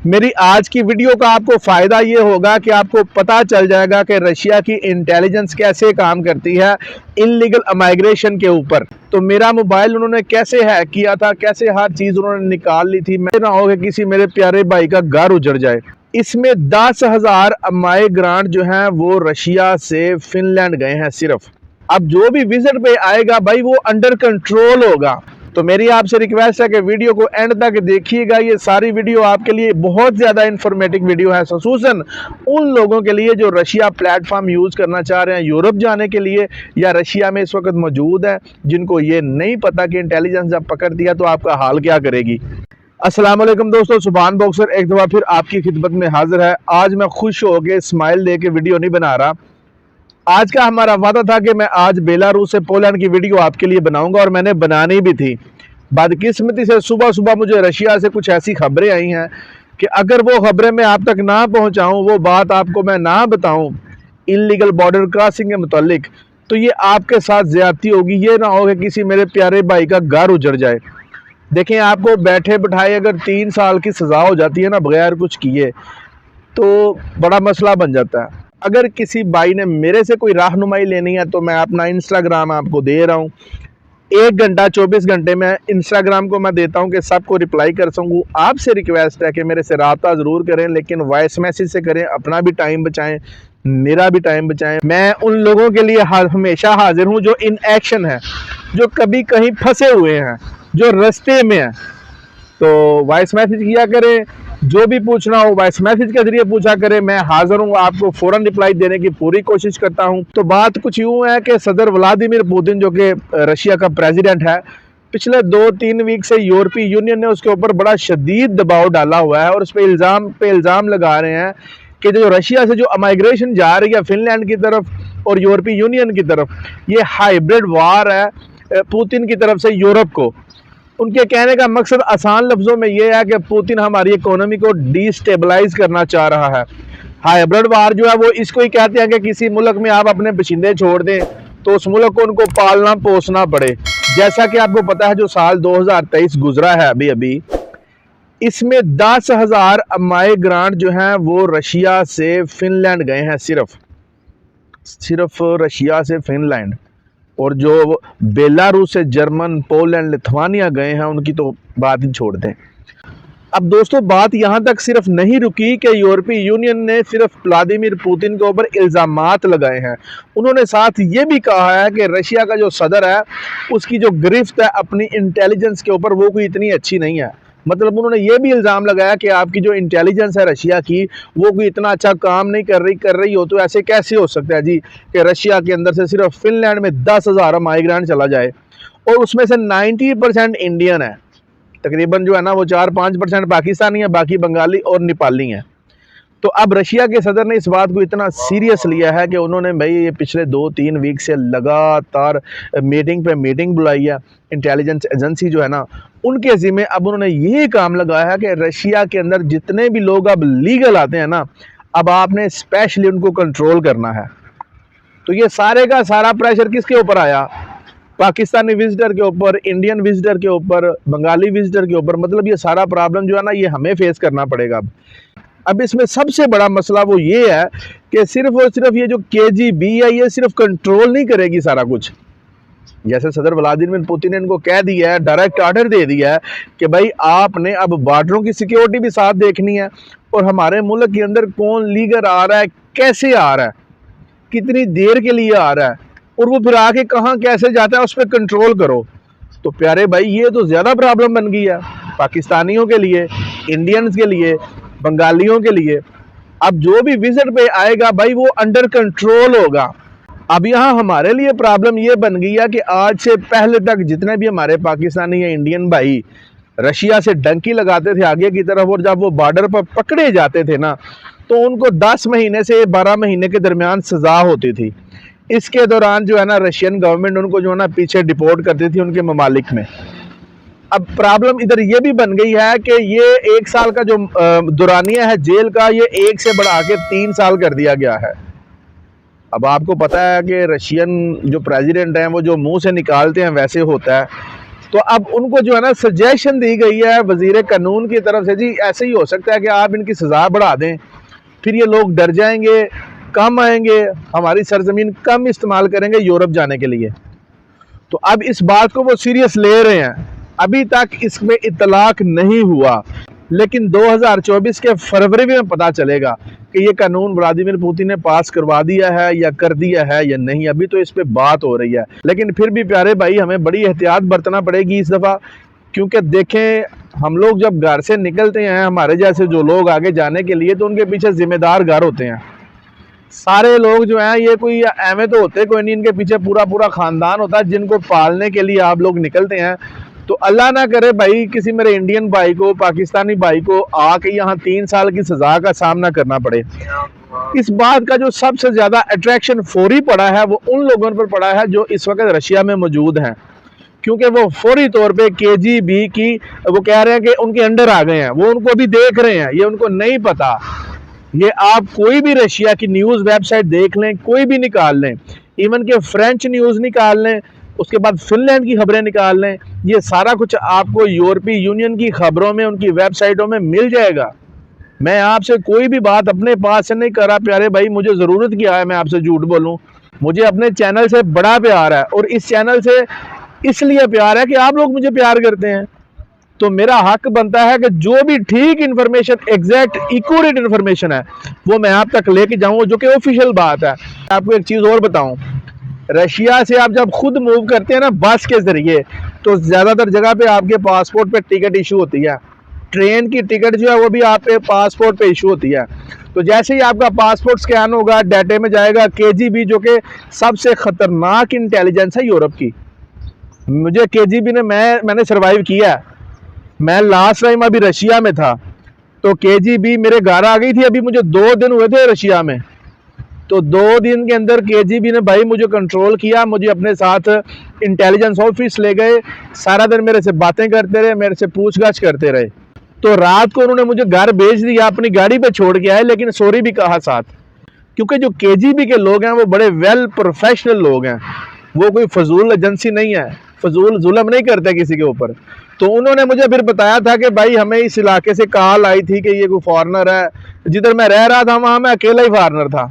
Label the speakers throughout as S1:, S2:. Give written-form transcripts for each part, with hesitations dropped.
S1: मेरी आज की वीडियो का आपको फ़ायदा ये होगा कि आपको पता चल जाएगा कि रशिया की इंटेलिजेंस कैसे काम करती है इलीगल इमिग्रेशन के ऊपर। तो मेरा मोबाइल उन्होंने कैसे हैक किया था, कैसे हर चीज़ उन्होंने निकाल ली थी। मैं ना हो कि किसी मेरे प्यारे भाई का घर उजड़ जाए। इसमें 10,000 माइग्रेंट जो हैं वो रशिया से फिनलैंड गए हैं सिर्फ। अब जो भी विजिट पे आएगा भाई वो अंडर कंट्रोल होगा। तो मेरी आपसे रिक्वेस्ट है कि वीडियो को एंड तक देखिएगा। ये सारी वीडियो आपके लिए बहुत ज़्यादा इंफॉर्मेटिव वीडियो है, खसूसन उन लोगों के लिए जो रशिया प्लेटफॉर्म यूज़ करना चाह रहे हैं यूरोप जाने के लिए या रशिया में इस वक्त मौजूद है, जिनको ये नहीं पता कि इंटेलिजेंस जब पकड़ दिया तो आपका हाल क्या करेगी। अस्सलाम वालेकुम दोस्तों, सुभान बॉक्सर एक दफ़ा फिर आपकी खिदमत में हाजिर है। आज मैं खुश हो के स्माइल दे के वीडियो नहीं बना रहा। आज का हमारा वादा था कि मैं आज बेलारूस से पोलैंड की वीडियो आपके लिए बनाऊंगा और मैंने बनानी भी थी। बदकिस्मती से सुबह सुबह मुझे रशिया से कुछ ऐसी खबरें आई हैं कि अगर वो खबरें मैं आप तक ना पहुंचाऊं, वो बात आपको मैं ना बताऊं इलीगल बॉर्डर क्रॉसिंग के मुतालिक, तो ये आपके साथ ज्यादती होगी। ये ना हो कि किसी मेरे प्यारे भाई का घर उजड़ जाए। देखें, आपको बैठे बिठाए अगर 3 साल की सज़ा हो जाती है ना बगैर कुछ किए, तो बड़ा मसला बन जाता है। अगर किसी भाई ने मेरे से कोई रहनुमाई लेनी है तो मैं अपना इंस्टाग्राम आपको दे रहा हूँ। 1 घंटा 24 घंटे में इंस्टाग्राम को मैं देता हूँ कि सबको रिप्लाई कर सकूँ। आपसे रिक्वेस्ट है कि मेरे से रब्ता ज़रूर करें, लेकिन वॉइस मैसेज से करें। अपना भी टाइम बचाएं, मेरा भी टाइम बचाएं। मैं उन लोगों के लिए हमेशा हाजिर हूँ जो इन एक्शन है, जो कभी कहीं फंसे हुए हैं, जो रास्ते में हैं। तो वॉइस मैसेज किया करें, जो भी पूछना हो वॉइस मैसेज के जरिए पूछा करें। मैं हाजिर हूँ, आपको फ़ौरन रिप्लाई देने की पूरी कोशिश करता हूँ। तो बात कुछ यूँ है कि सदर व्लादिमीर पुतिन जो कि रशिया का प्रेसिडेंट है, पिछले 2-3 वीक से यूरोपीय यूनियन ने उसके ऊपर बड़ा शदीद दबाव डाला हुआ है और उस पर इल्ज़ाम लगा रहे हैं कि जो रशिया से जो माइग्रेशन जा रही है फिनलैंड की तरफ और यूरोपीय यूनियन की तरफ, ये हाइब्रिड वार है पुतिन की तरफ से यूरोप को। उनके कहने का मकसद आसान लफ्ज़ों में ये है कि पुतिन हमारी इकोनॉमी को डिस्टेबलाइज करना चाह रहा है। हाइब्रिड वार जो है वो इसको ही कहते हैं कि किसी मुल्क में आप अपने बशिंदे छोड़ दें तो उस मुल्क को उनको पालना पोसना पड़े। जैसा कि आपको पता है जो साल 2023 गुजरा है अभी इसमें 10,000 माइग्रेंट जो हैं वो रशिया से फिनलैंड गए हैं सिर्फ रशिया से फिनलैंड। और जो बेलारूस से जर्मन, पोलैंड, लिथुआनिया गए हैं उनकी तो बात ही छोड़ दें। अब दोस्तों बात यहाँ तक सिर्फ नहीं रुकी कि यूरोपीय यूनियन ने सिर्फ व्लादिमीर पुतिन के ऊपर इल्ज़ामात लगाए हैं। उन्होंने साथ ये भी कहा है कि रशिया का जो सदर है उसकी जो गिरफ्त है अपनी इंटेलिजेंस के ऊपर वो कोई इतनी अच्छी नहीं है। मतलब उन्होंने ये भी इल्ज़ाम लगाया कि आपकी जो इंटेलिजेंस है रशिया की वो कोई इतना अच्छा काम नहीं कर रही हो, तो ऐसे कैसे हो सकता है जी कि रशिया के अंदर से सिर्फ फिनलैंड में 10,000 माइग्रेंट चला जाए और उसमें से 90% इंडियन है। तकरीबन जो है ना वो 4-5% पाकिस्तानी है, बाकी बंगाली और नेपाली हैं। तो अब रशिया के सदर ने इस बात को इतना सीरियस लिया है कि उन्होंने भाई ये पिछले 2-3 वीक से लगातार मीटिंग पे मीटिंग बुलाई है। इंटेलिजेंस एजेंसी जो है ना उनके ज़िम्मे अब उन्होंने यही काम लगाया है कि रशिया के अंदर जितने भी लोग अब लीगल आते हैं ना, अब आपने स्पेशली उनको कंट्रोल करना है। तो ये सारे का सारा प्रेशर किसके ऊपर आया? पाकिस्तानी विजिटर के ऊपर, इंडियन विजिटर के ऊपर, बंगाली विजिटर के ऊपर। मतलब ये सारा प्रॉब्लम जो है ना ये हमें फेस करना पड़ेगा। अब इसमें सबसे बड़ा मसला वो ये है कि सिर्फ और सिर्फ ये जो KGB है ये सिर्फ कंट्रोल नहीं करेगी सारा कुछ। जैसे सदर व्लादिमीर पुतिन ने इनको कह दिया है, डायरेक्ट ऑर्डर दे दिया है कि भाई आपने अब बॉर्डरों की सिक्योरिटी भी साथ देखनी है और हमारे मुल्क के अंदर कौन लीगर आ रहा है, कैसे आ रहा है, कितनी देर के लिए आ रहा है और वो फिर आके कहाँ कैसे जाता है उस पर कंट्रोल करो। तो प्यारे भाई ये तो ज़्यादा प्रॉब्लम बन गई है पाकिस्तानियों के लिए, इंडियंस के लिए, बंगालियों के लिए। अब जो भी विजिट पे आएगा भाई वो अंडर कंट्रोल होगा। अब यहाँ हमारे लिए प्रॉब्लम ये बन गई है कि आज से पहले तक जितने भी हमारे पाकिस्तानी या इंडियन भाई रशिया से डंकी लगाते थे आगे की तरफ और जब वो बॉर्डर पर पकड़े जाते थे ना तो उनको 10 महीने से 12 महीने के दरमियान सज़ा होती थी। इसके दौरान जो है ना रशियन गवर्नमेंट उनको जो है ना पीछे डिपोर्ट करती थी उनके ममालिक में। अब प्रॉब्लम इधर ये भी बन गई है कि ये 1 साल का जो दुरानिया है जेल का, ये 1 से बढ़ा के 3 साल कर दिया गया है। अब आपको पता है कि रशियन जो प्रेसिडेंट हैं वो जो मुंह से निकालते हैं वैसे होता है। तो अब उनको जो है ना सजेशन दी गई है वजीर कानून की तरफ से, जी ऐसे ही हो सकता है कि आप इनकी सज़ा बढ़ा दें, फिर ये लोग डर जाएंगे, कम आएंगे, हमारी सरजमीन कम इस्तेमाल करेंगे यूरोप जाने के लिए। तो अब इस बात को वो सीरियस ले रहे हैं। अभी तक इसमें इतलाक नहीं हुआ, लेकिन 2024 के फरवरी में पता चलेगा कि ये कानून व्लादिमीर पुतिन ने पास करवा दिया है या कर दिया है या नहीं। अभी तो इस पे बात हो रही है, लेकिन फिर भी प्यारे भाई हमें बड़ी एहतियात बरतना पड़ेगी इस दफ़ा, क्योंकि देखें हम लोग जब घर से निकलते हैं, हमारे जैसे जो लोग आगे जाने के लिए, तो उनके पीछे जिम्मेदार घर होते हैं। सारे लोग जो हैं ये कोई एवं तो होते कोई नहीं, इनके पीछे पूरा पूरा ख़ानदान होता है जिनको पालने के लिए आप लोग निकलते हैं। तो अल्लाह ना करे भाई किसी मेरे इंडियन भाई को, पाकिस्तानी भाई को आके यहाँ 3 साल की सज़ा का सामना करना पड़े। इस बात का जो सबसे ज़्यादा अट्रैक्शन फौरी पड़ा है वो उन लोगों पर पड़ा है जो इस वक्त रशिया में मौजूद हैं, क्योंकि वो फौरी तौर पे KGB की वो कह रहे हैं कि उनके अंडर आ गए हैं, वो उनको भी देख रहे हैं, ये उनको नहीं पता। ये आप कोई भी रशिया की न्यूज़ वेबसाइट देख लें, कोई भी निकाल लें, इवन के फ्रेंच न्यूज़ निकाल लें, उसके बाद फिनलैंड की खबरें निकाल लें, ये सारा कुछ आपको यूरोपीय यूनियन की खबरों में, उनकी वेबसाइटों में मिल जाएगा। मैं आपसे कोई भी बात अपने पास से नहीं कर रहा प्यारे भाई, मुझे ज़रूरत क्या है मैं आपसे झूठ बोलूं। मुझे अपने चैनल से बड़ा प्यार है, और इस चैनल से इसलिए प्यार है कि आप लोग मुझे प्यार करते हैं। तो मेरा हक बनता है कि जो भी ठीक इन्फॉर्मेशन, एग्जैक्ट एक्यूरेट इन्फॉर्मेशन है, वो मैं आप तक लेके जाऊँ, जो कि ऑफिशियल बात है। आपको एक चीज़ और बताऊँ, रशिया से आप जब खुद मूव करते हैं ना बस के ज़रिए, तो ज़्यादातर जगह पे आपके पासपोर्ट पे टिकट इशू होती है। ट्रेन की टिकट जो है वो भी आप पे पासपोर्ट पे इशू होती है। तो जैसे ही आपका पासपोर्ट स्कैन होगा, डाटे में जाएगा KGB, जो कि सबसे ख़तरनाक इंटेलिजेंस है यूरोप की। मुझे KGB ने मैंने सर्वाइव किया है। मैं लास्ट टाइम अभी रशिया में था, तो KGB मेरे घर आ गई थी। अभी मुझे 2 दिन हुए थे रशिया में, तो 2 दिन के अंदर KGB ने भाई मुझे कंट्रोल किया, मुझे अपने साथ इंटेलिजेंस ऑफिस ले गए, सारा दिन मेरे से बातें करते रहे, मेरे से पूछताछ करते रहे। तो रात को उन्होंने मुझे घर भेज दिया, अपनी गाड़ी पे छोड़ के आए, लेकिन सॉरी भी कहा साथ, क्योंकि जो KGB के लोग हैं वो बड़े वेल प्रोफेशनल लोग हैं, वो कोई फजूल एजेंसी नहीं है, फजूल जुल्म नहीं करते किसी के ऊपर। तो उन्होंने मुझे फिर बताया था कि भाई हमें इस इलाके से कॉल आई थी कि ये कोई फॉरेनर है। जिधर मैं रह रहा था वहाँ मैं अकेला ही फॉरेनर था,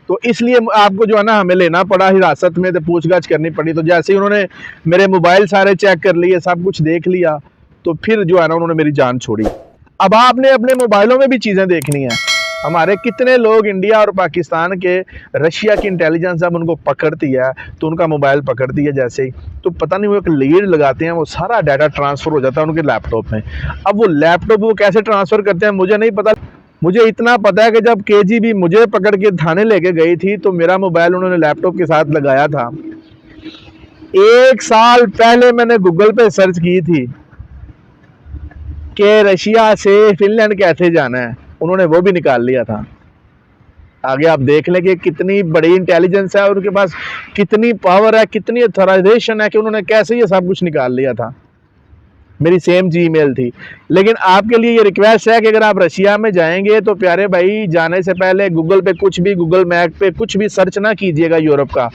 S1: तो इसलिए आपको जो है ना हमें लेना पड़ा हिरासत में, तो पूछताछ करनी पड़ी। तो जैसे ही उन्होंने मेरे मोबाइल सारे चेक कर लिए, सब कुछ देख लिया, तो फिर जो है ना उन्होंने मेरी जान छोड़ी। अब आपने अपने मोबाइलों में भी चीज़ें देखनी है। हमारे कितने लोग इंडिया और पाकिस्तान के रशिया की इंटेलिजेंस जब उनको पकड़ती है, तो उनका मोबाइल पकड़ती है जैसे ही, तो पता नहीं वो एक लीड लगाते हैं, वो सारा डाटा ट्रांसफ़र हो जाता है उनके लैपटॉप में। अब वो लैपटॉप वो कैसे ट्रांसफ़र करते हैं मुझे नहीं पता। मुझे इतना पता है कि जब KGB मुझे पकड़ के थाने लेके गई थी, तो मेरा मोबाइल उन्होंने लैपटॉप के साथ लगाया था। 1 साल पहले मैंने गूगल पे सर्च की थी कि रशिया से फिनलैंड कैसे जाना है, उन्होंने वो भी निकाल लिया था। आगे आप देख लें कि कितनी बड़ी इंटेलिजेंस है, उनके पास कितनी पावर है, कितनी अथॉराइजेशन है कि उन्होंने कैसे ये सब कुछ निकाल लिया था। मेरी सेम Gmail थी। लेकिन आपके लिए ये रिक्वेस्ट है कि अगर आप रशिया में जाएंगे तो प्यारे भाई जाने से पहले गूगल पे कुछ भी, गूगल मैप पे कुछ भी सर्च ना कीजिएगा यूरोप का।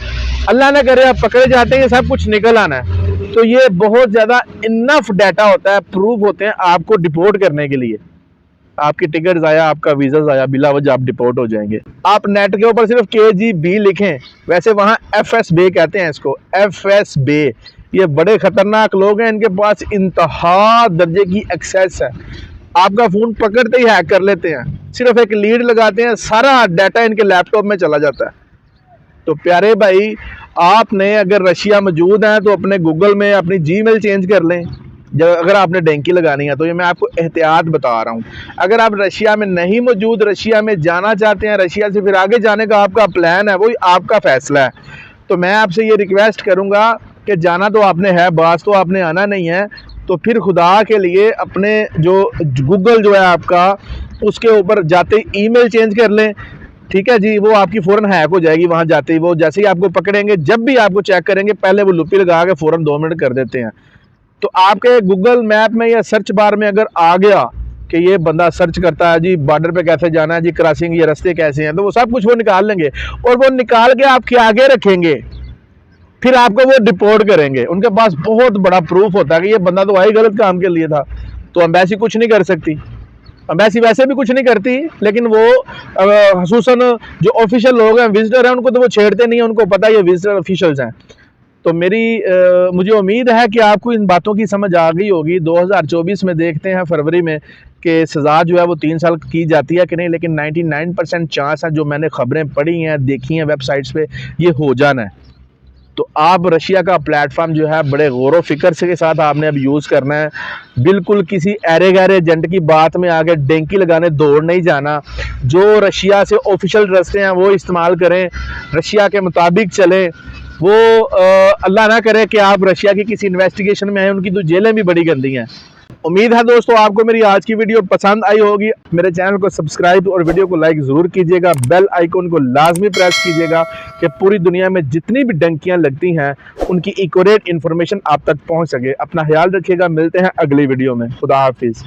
S1: अल्लाह ना करे आप पकड़े जाते हैं, ये सब कुछ निकल आना है, तो ये बहुत ज़्यादा इनफ डाटा होता है, प्रूफ होते हैं आपको डिपोर्ट करने के लिए। आपकी टिकट ज़ाया, आपका वीज़ा ज़ाया, बिला वजह आप डिपोर्ट हो जाएंगे। आप नेट के ऊपर सिर्फ KGB लिखें, वैसे वहाँ FSB कहते हैं इसको, FSB। ये बड़े ख़तरनाक लोग हैं, इनके पास इंतहा दर्जे की एक्सेस है। आपका फ़ोन पकड़ते ही हैक कर लेते हैं, सिर्फ एक लीड लगाते हैं, सारा डाटा इनके लैपटॉप में चला जाता है। तो प्यारे भाई आपने अगर रशिया मौजूद हैं तो अपने गूगल में अपनी Gmail चेंज कर लें, जब अगर आपने डेंकी लगानी है तो। ये मैं आपको एहतियात बता रहा हूँ। अगर आप रशिया में नहीं मौजूद, रशिया में जाना चाहते हैं, रशिया से फिर आगे जाने का आपका प्लान है, वो आपका फ़ैसला है। तो मैं आपसे ये रिक्वेस्ट करूँगा कि जाना तो आपने है, बास तो आपने आना नहीं है, तो फिर खुदा के लिए अपने जो गूगल जो है आपका, उसके ऊपर जाते ही ईमेल चेंज कर लें, ठीक है जी। वो आपकी फ़ौरन हैक हो जाएगी वहाँ जाते ही। वो जैसे ही आपको पकड़ेंगे, जब भी आपको चेक करेंगे, पहले वो लुपी लगा के फ़ौरन 2 मिनट कर देते हैं। तो आपके गूगल मैप में या सर्च बार में अगर आ गया कि ये बंदा सर्च करता है जी बॉर्डर पे कैसे जाना है जी, क्रॉसिंग ये रास्ते कैसे हैं, तो वो सब कुछ वो निकाल लेंगे, और वो निकाल के आपके आगे रखेंगे। फिर आपको वो डिपोर्ट करेंगे। उनके पास बहुत बड़ा प्रूफ होता है कि ये बंदा तो आई गलत काम के लिए था, तो एम्बेसी कुछ नहीं कर सकती। एम्बेसी वैसे भी कुछ नहीं करती, लेकिन वो खसूसन जो ऑफिशियल लोग हैं, विजिटर हैं, उनको तो वो छेड़ते नहीं है, उनको पता है ये विजिटर ऑफिशियल्स हैं। तो मुझे उम्मीद है कि आपको इन बातों की समझ आ गई होगी। 2024 में देखते हैं फरवरी में कि सज़ा जो है वो 3 साल की जाती है कि नहीं, लेकिन 99% चांस है, जो मैंने खबरें पढ़ी हैं, देखी हैं वेबसाइट्स पे, ये हो जाना है। तो आप रशिया का प्लेटफॉर्म जो है बड़े गौर व फिक्र के साथ आपने अब यूज़ करना है। बिल्कुल किसी ऐरे गैरे एजेंट की बात में आगे डेंकी लगाने दौड़ नहीं जाना। जो रशिया से ऑफिशियल रास्ते हैं वो इस्तेमाल करें, रशिया के मुताबिक चलें। वो अल्लाह ना करे कि आप रशिया की किसी इन्वेस्टिगेशन में आए, उनकी तो जेलें भी बड़ी गंदी हैं। उम्मीद है दोस्तों आपको मेरी आज की वीडियो पसंद आई होगी। मेरे चैनल को सब्सक्राइब और वीडियो को लाइक ज़रूर कीजिएगा। बेल आइकन को लाजमी प्रेस कीजिएगा कि पूरी दुनिया में जितनी भी डंकियां लगती हैं उनकी एक्यूरेट इन्फॉर्मेशन आप तक पहुंच सके। अपना ख्याल रखिएगा, मिलते हैं अगली वीडियो में। खुदा हाफिज़।